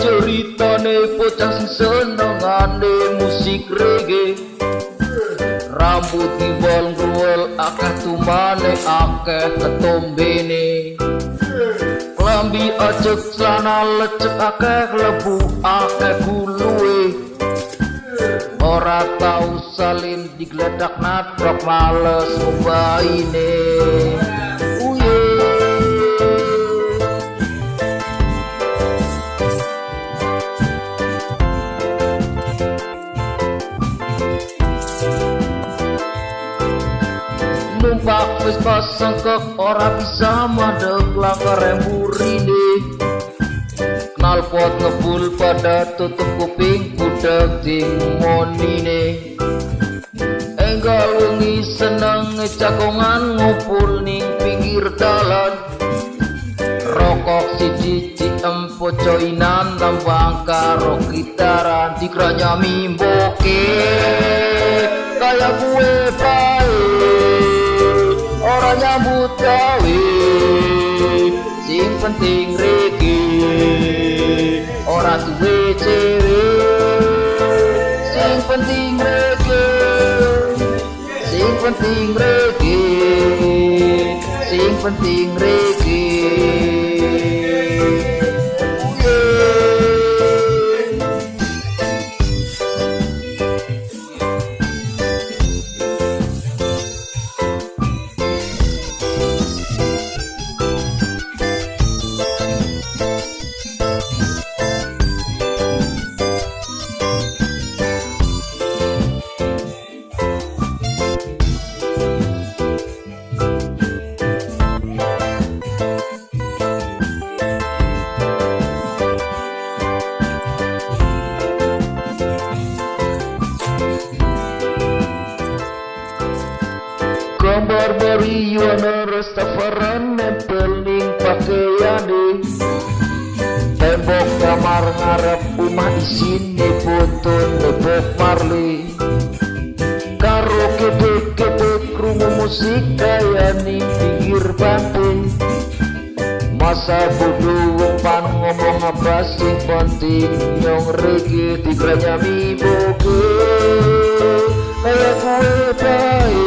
Ceritane bocah sing senengane musik reggae, rambut diwol-wol akeh tumane akeh ketombene, klambi ajeg celana lecek akeh lebu akeh guluwe, ora tau salin digledak nadrok males ngobaine. Numpak wis pasengkek ora bisa madeg langkah remburine, knalpot ngebul pada tutup kuping budek ding monine, enggal wengi seneng cakongan ngumpul ning pinggir dalan, rokok siji empo coinan tambang karo gitaran dikranya mimboke kaya gue bae ora nyambut gawe, sing penting reggae ora duwe cewe, sing penting reggae, sing penting reggae, sing penting reggae. Gambar marijuana Rastafaran nempel ning pakaiane, tembok kamar ngarep omah isine foto Bob Marley, karo kedek-kedek krungu musik kaya ning pinggir pantai, masa bodoh wong pan ngomong apa sing penting nyong reggae dikranya miboke kaya gue bae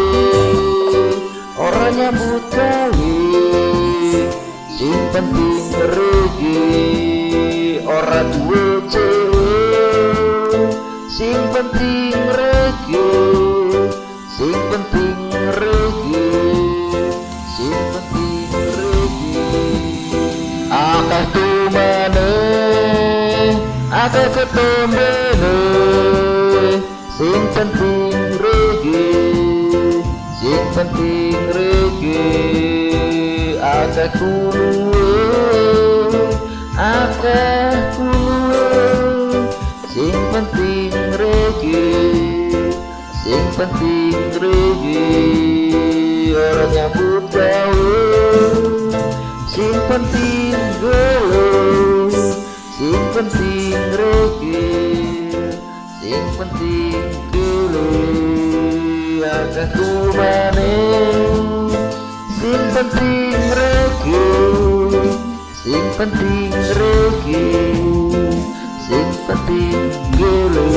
ora nyambut gawe, sing penting reggae ora duwe cewe, sing penting reggae, sing penting reggae, sing penting reggae. Akeh tumane akeh ketombene, sing penting reggae, sing penting reggae, akeh kuluwe, akeh kuluwe, sing penting reggae, sing penting reggae, ora nyambut gawe, sing penting gawe, sing penting reggae, sing penting gawe. Akeh tumane sing penting reggae, sing penting reggae, sing penting gele.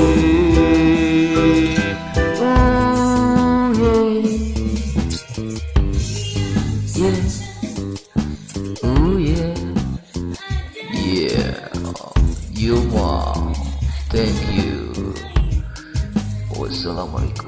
Thank you. Wassalamualaikum.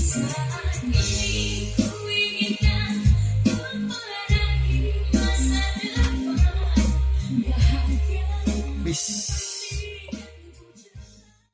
Saat ini Wis.